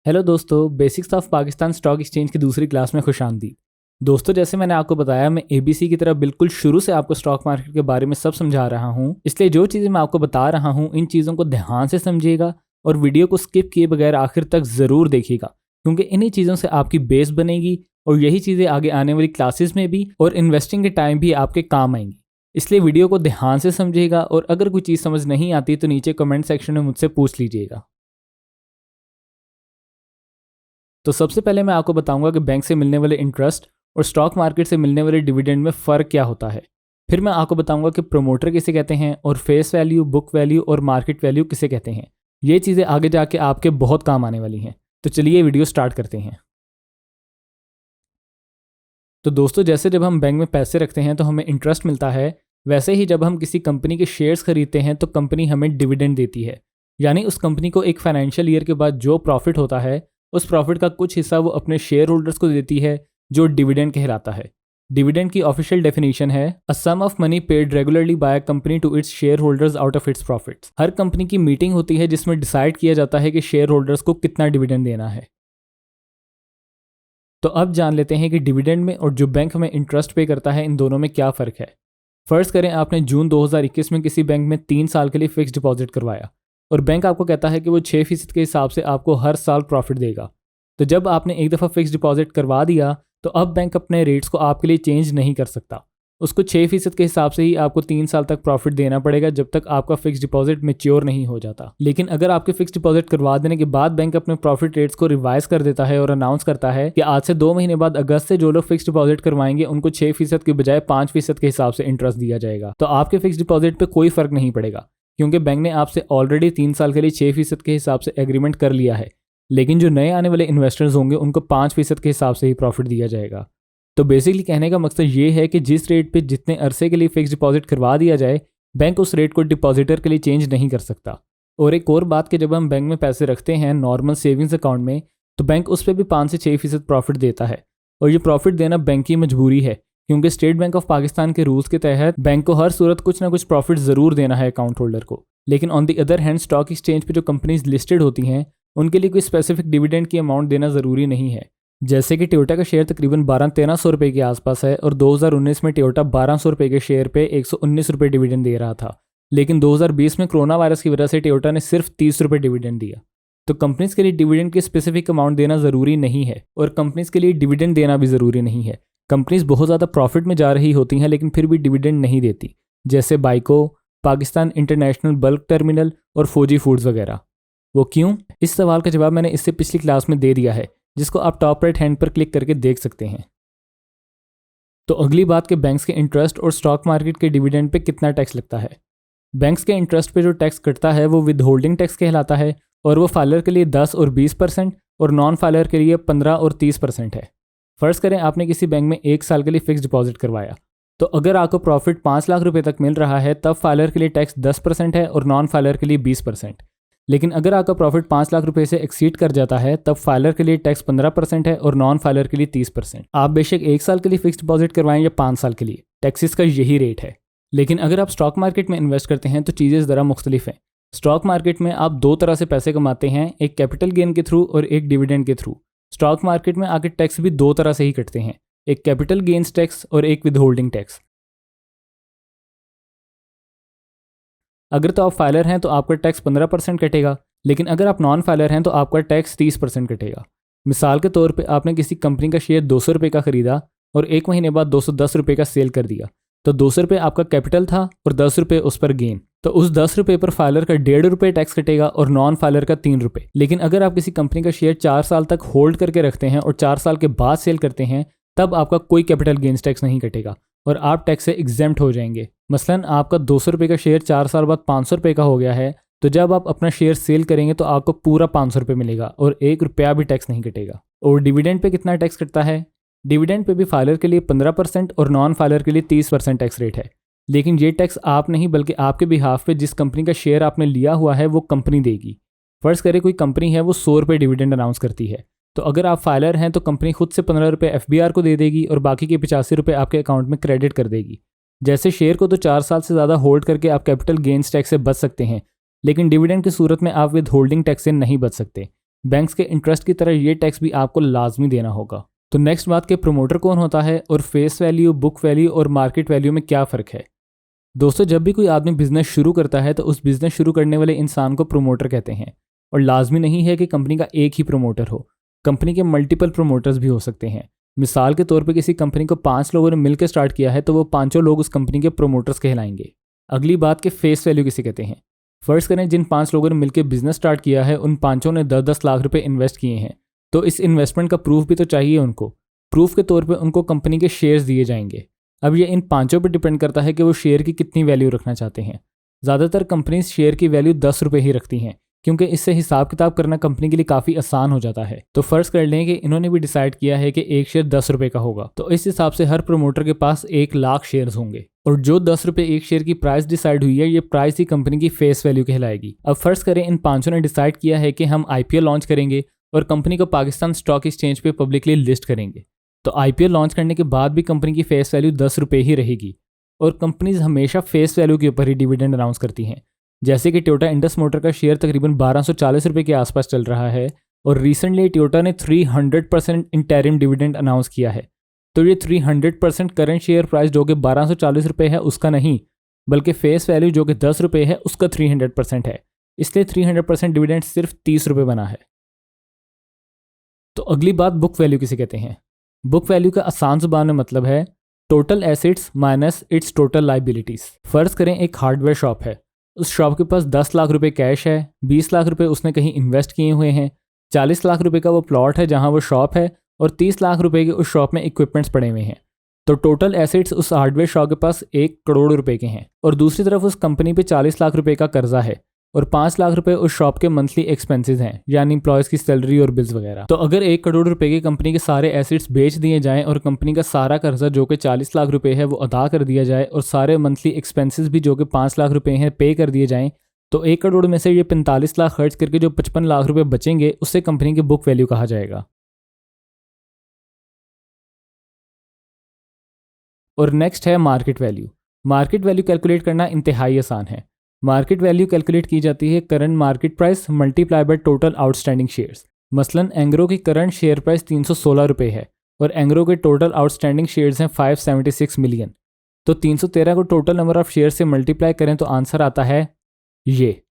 Hello दोस्तों, basics of Pakistan stock exchange की दूसरी क्लास में खुशामदीद। दोस्तों, जैसे मैंने आपको बताया, मैं एबीसी की तरह बिल्कुल शुरू से आपको स्टॉक मार्केट के बारे में सब समझा रहा हूँ। इसलिए जो चीज़ें मैं आपको बता रहा हूँ, इन चीज़ों को ध्यान से समझिएगा और वीडियो को स्किप किए बगैर आखिर तक ज़रूर देखिएगा, क्योंकि इन्हीं चीज़ों से आपकी बेस बनेगी और यही चीज़ें आगे आने वाली क्लासेस में भी और इन्वेस्टिंग के टाइम भी आपके काम आएंगी। इसलिए वीडियो को ध्यान से समझिएगा और अगर कोई चीज़ समझ नहीं आती तो नीचे कमेंट सेक्शन में मुझसे पूछ लीजिएगा। तो सबसे पहले मैं आपको बताऊंगा कि बैंक से मिलने वाले इंटरेस्ट और स्टॉक मार्केट से मिलने वाले डिविडेंड में फ़र्क क्या होता है। फिर मैं आपको बताऊंगा कि प्रोमोटर किसे कहते हैं और फेस वैल्यू, बुक वैल्यू और मार्केट वैल्यू किसे कहते हैं। ये चीज़ें आगे जाके आपके बहुत काम आने वाली हैं। तो चलिए वीडियो स्टार्ट करते हैं। तो दोस्तों, जैसे जब हम बैंक में पैसे रखते हैं तो हमें इंटरेस्ट मिलता है, वैसे ही जब हम किसी कंपनी के शेयर्स खरीदते हैं तो कंपनी हमें डिविडेंड देती है। यानी उस कंपनी को एक फाइनेंशियल ईयर के बाद जो प्रॉफिट होता है, उस प्रॉफिट का कुछ हिस्सा वो अपने शेयर होल्डर्स को देती है, जो डिविडेंड कहलाता है। डिविडेंड की ऑफिशियल डेफिनेशन है a sum of money paid regularly by a company to its shareholders out of its profits. हर कंपनी की मीटिंग होती है जिसमें डिसाइड किया जाता है कि शेयर होल्डर्स को कितना डिविडेंड देना है। तो अब जान लेते हैं कि डिविडेंड में और जो बैंक हमें इंटरेस्ट पे करता है, इन दोनों में क्या फ़र्क है। फर्ज करें आपने जून 2021 में किसी बैंक में 3 साल के लिए फिक्स डिपॉजिट करवाया और बैंक आपको कहता है कि वो 6% के हिसाब से आपको हर साल प्रॉफिट देगा। तो जब आपने एक दफ़ा फिक्स डिपॉजिट करवा दिया तो अब बैंक अपने रेट्स को आपके लिए चेंज नहीं कर सकता। उसको 6% के हिसाब से ही आपको 3 साल तक प्रॉफिट देना पड़ेगा, जब तक आपका फिक्स डिपॉजिट मेच्योर नहीं हो जाता। लेकिन अगर आपके फिक्स डिपॉजिट करवा देने के बाद बैंक अपने प्रॉफिट रेट्स को रिवाइज कर देता है और अनाउंस करता है कि आज से 2 महीने बाद अगस्त से जो लोग फिक्स डिपॉजिट करवाएंगे उनको 6% के बजाय 5% के हिसाब से इंटरेस्ट दिया जाएगा, तो आपके फिक्स डिपॉजिट पे कोई फर्क नहीं पड़ेगा, क्योंकि बैंक ने आपसे ऑलरेडी 3 साल के लिए 6% के हिसाब से एग्रीमेंट कर लिया है। लेकिन जो नए आने वाले इन्वेस्टर्स होंगे उनको 5% के हिसाब से ही प्रॉफिट दिया जाएगा। तो बेसिकली कहने का मकसद ये है कि जिस रेट पे जितने अरसे के लिए फिक्स डिपॉजिट करवा दिया जाए, बैंक उस रेट को डिपॉजिटर के लिए चेंज नहीं कर सकता। और एक और बात कि जब हम बैंक में पैसे रखते हैं नॉर्मल सेविंग्स अकाउंट में, तो बैंक उस पर भी 5 से 6% प्रॉफिट देता है। और ये प्रॉफिट देना बैंक की मजबूरी है, क्योंकि स्टेट बैंक ऑफ पाकिस्तान के रूल्स के तहत बैंक को हर सूरत कुछ ना कुछ प्रॉफिट ज़रूर देना है अकाउंट होल्डर को। लेकिन on the other hand, stock exchange पे जो कंपनीज लिस्टेड होती हैं उनके लिए कोई स्पेसिफिक डिविडेंड की अमाउंट देना ज़रूरी नहीं है। जैसे कि टोयोटा का शेयर तकरीबन 1200-1300 रुपये के आसपास है और 2019 में टोयोटा 1200 रुपये के शेयर पे 119 रुपये डिविडेंड दे रहा था। लेकिन 2020 में कोरोना वायरस की वजह से टोयोटा ने सिर्फ 30 रुपये डिविडेंड दिया। तो कंपनीज के लिए डिविडेंड की स्पेसिफिक अमाउंट देना ज़रूरी नहीं है और कंपनीज के लिए डिविडेंड देना भी ज़रूरी नहीं है। कंपनीज बहुत ज़्यादा प्रॉफिट में जा रही होती हैं लेकिन फिर भी डिविडेंड नहीं देती, जैसे बाइको, पाकिस्तान इंटरनेशनल बल्क टर्मिनल और फौजी फूड्स वगैरह। वो क्यों? इस सवाल का जवाब मैंने इससे पिछली क्लास में दे दिया है, जिसको आप टॉप राइट हैंड पर क्लिक करके देख सकते हैं। तो अगली बात कि बैंक्स के इंटरेस्ट और स्टॉक मार्केट के डिविडेंड पे कितना टैक्स लगता है। बैंक्स के इंटरेस्ट पे जो टैक्स कटता है वो विद होल्डिंग टैक्स कहलाता है और वो फाइलर के लिए 10 और 20% और नॉन फाइलर के लिए 15 और 30% है। फर्ज करें आपने किसी बैंक में 1 साल के लिए फिक्स डिपॉजिट करवाया, तो अगर आपको प्रॉफिट 5 लाख रुपए तक मिल रहा है तब फाइलर के लिए टैक्स 10% है और नॉन फाइलर के लिए 20%। लेकिन अगर आपका प्रॉफिट 5 लाख रुपए से एक्सीड कर जाता है तब फाइलर के लिए टैक्स 15% है और नॉन फाइलर के लिए 30%। आप बेशक 1 साल के लिए फिक्स डिपॉजिट करवाएं या 5 साल के लिए, टैक्सेस का यही रेट है। लेकिन अगर आप स्टॉक मार्केट में इन्वेस्ट करते हैं तो चीज़ें ज़रा मुख्तलिफ हैं। स्टॉक मार्केट में आप 2 तरह से पैसे कमाते हैं, एक कैपिटल गेन के थ्रू और एक डिविडेंड के थ्रू। स्टॉक मार्केट में आके टैक्स भी 2 तरह से ही कटते हैं, एक कैपिटल गेन्स टैक्स और एक विद होल्डिंग टैक्स। अगर तो आप फाइलर हैं तो आपका टैक्स 15% कटेगा, लेकिन अगर आप नॉन फाइलर हैं तो आपका टैक्स 30% कटेगा। मिसाल के तौर पे आपने किसी कंपनी का शेयर 200 रुपये का खरीदा और 1 महीने बाद 210 रुपये का सेल कर दिया, तो 200 रुपये आपका कैपिटल था और 10 रुपये उस पर गेन। तो उस 10 रुपये पर फाइलर का 1.5 रुपये टैक्स कटेगा और नॉन फाइलर का 3 रुपये। लेकिन अगर आप किसी कंपनी का शेयर 4 साल तक होल्ड करके रखते हैं और 4 साल के बाद सेल करते हैं, तब आपका कोई कैपिटल गेन्स टैक्स नहीं कटेगा और आप टैक्स से एग्जेम्प्ट हो जाएंगे। मसलन आपका 200 रुपये का शेयर 4 साल बाद 500 रुपये का हो गया है, तो जब आप अपना शेयर सेल करेंगे तो आपको पूरा 500 रुपये मिलेगा और 1 रुपया भी टैक्स नहीं कटेगा। और डिविडेंड पे कितना टैक्स कटता है? डिविडेंड पे भी फाइलर के लिए 15% और नॉन फाइलर के लिए 30% टैक्स रेट है। लेकिन ये टैक्स आप नहीं बल्कि आपके बिहाफ पे जिस कंपनी का शेयर आपने लिया हुआ है वो कंपनी देगी। फर्ज करें कोई कंपनी है वो 100 रुपये डिविडेंड अनाउंस करती है, तो अगर आप फाइलर हैं तो कंपनी खुद से 15 रुपये FBR को दे देगी और बाकी के 85 रुपये आपके अकाउंट में क्रेडिट कर देगी। जैसे शेयर को तो 4 साल से ज़्यादा होल्ड करके आप कैपिटल गेन्स टैक्स से बच सकते हैं, लेकिन डिविडेंड की सूरत में आप विद होल्डिंग टैक्स से नहीं बच सकते, बैंक्स के इंटरेस्ट की तरह ये टैक्स भी आपको लाजमी देना होगा। तो नेक्स्ट बात कि प्रमोटर कौन होता है और फेस वैल्यू, बुक वैल्यू और मार्केट वैल्यू में क्या फ़र्क है। दोस्तों, जब भी कोई आदमी बिजनेस शुरू करता है तो उस बिजनेस शुरू करने वाले इंसान को प्रमोटर कहते हैं। और लाजमी नहीं है कि कंपनी का एक ही प्रमोटर हो, कंपनी के मल्टीपल प्रमोटर्स भी हो सकते हैं। मिसाल के तौर पर किसी कंपनी को 5 लोगों ने मिलकर स्टार्ट किया है तो वो 5 लोग उस कंपनी के प्रमोटर्स कहलाएंगे। अगली बात कि फेस वैल्यू किसे कहते हैं। फर्ज करें जिन 5 लोगों ने मिलकर बिजनेस स्टार्ट किया है उन 5 ने 10-10 लाख रुपए इन्वेस्ट किए हैं, तो इस इन्वेस्टमेंट का प्रूफ भी तो चाहिए उनको। प्रूफ के तौर पे उनको कंपनी के शेयर्स दिए जाएंगे। अब ये इन 5 पर डिपेंड करता है कि वो शेयर की कितनी वैल्यू रखना चाहते हैं। ज़्यादातर कंपनीज शेयर की वैल्यू 10 रुपये ही रखती हैं, क्योंकि इससे हिसाब किताब करना कंपनी के लिए काफ़ी आसान हो जाता है। तो फर्ज कर लें कि इन्होंने भी डिसाइड किया है कि एक शेयर 10 रुपये का होगा, तो इस हिसाब से हर प्रमोटर के पास 1 लाख शेयर्स होंगे। और जो 10 रुपये एक शेयर की प्राइस डिसाइड हुई है, ये प्राइस ही कंपनी की फेस वैल्यू कहलाएगी। अब फर्ज करें इन 5 ने डिसाइड किया है कि हम IPO लॉन्च करेंगे और कंपनी को पाकिस्तान स्टॉक एक्सचेंज पे पब्लिकली लिस्ट करेंगे। तो IPO लॉन्च करने के बाद भी कंपनी की फेस वैल्यू 10 रुपये ही रहेगी। और कंपनीज हमेशा फेस वैल्यू के ऊपर ही डिविडेंड अनाउंस करती हैं। जैसे कि टोयोटा इंडस मोटर का शेयर तकरीबन 1240 रुपये के आसपास चल रहा है और रिसेंटली टोयोटा ने 300% इंटरिम डिविडेंड अनाउंस किया है। तो ये 300% करंट शेयर प्राइस जो कि 1240 रुपये है उसका नहीं, बल्कि फेस वैल्यू जो कि 10 रुपये है उसका 300% है। इसलिए 300% डिविडेंड सिर्फ 30 रुपये बना है। तो अगली बात बुक वैल्यू किसे कहते हैं। बुक वैल्यू का आसान जुबान में मतलब है total assets minus it's total liabilities. फर्ज करें एक हार्डवेयर शॉप है, उस शॉप के पास 10 लाख रुपए कैश है, 20 लाख रुपए उसने कहीं इन्वेस्ट किए हुए हैं, 40 लाख रुपए का वो प्लॉट है जहां वो शॉप है और 30 लाख रुपए के उस शॉप में इक्विपमेंट्स पड़े हुए हैं। तो टोटल एसेट्स उस हार्डवेयर शॉप के पास 1 करोड़ रुपए के हैं और दूसरी तरफ उस कंपनी पे 40 लाख रुपए का कर्जा है और 5 लाख रुपए उस शॉप के मंथली एक्सपेंसेस हैं, यानी एम्प्लॉयज़ की सैलरी और बिल्स वगैरह। तो अगर 1 करोड़ रुपए की कंपनी के सारे एसेट्स बेच दिए जाएं और कंपनी का सारा कर्जा जो कि 40 लाख रुपए है वो अदा कर दिया जाए और सारे मंथली एक्सपेंसेस भी जो कि 5 लाख रुपए हैं पे कर दिए जाएं, तो 1 करोड़ में से ये 45 लाख खर्च करके जो 55 लाख रुपए बचेंगे उससे कंपनी की बुक वैल्यू कहा जाएगा। और नेक्स्ट है market value. Market value calculate करना इंतहाई आसान है। मार्केट वैल्यू कैलकुलेट की जाती है current market price multiply by total outstanding shares. मसलन एंग्रो की करंट शेयर प्राइस 316 रुपये है और एंग्रो के टोटल आउटस्टैंडिंग शेयर्स हैं 576 मिलियन। तो 313 को टोटल नंबर ऑफ शेयर से मल्टीप्लाई करें तो आंसर आता है ये,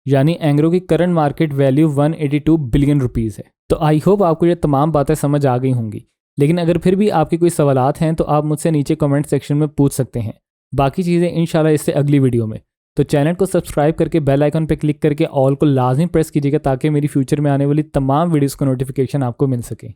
यानी एंग्रो की current market value 182 billion rupees है। तो आई होप आपको ये तमाम बातें समझ आ गई होंगी, लेकिन अगर फिर भी आपके कोई सवालात हैं तो आप मुझसे नीचे कमेंट सेक्शन में पूछ सकते हैं। बाकी चीज़ें इंशाल्लाह इससे अगली वीडियो में। तो चैनल को सब्सक्राइब करके बेल आइकन पर क्लिक करके ऑल को लाजमी प्रेस कीजिएगा ताकि मेरी फ्यूचर में आने वाली तमाम वीडियोज़ का नोटिफिकेशन आपको मिल सके।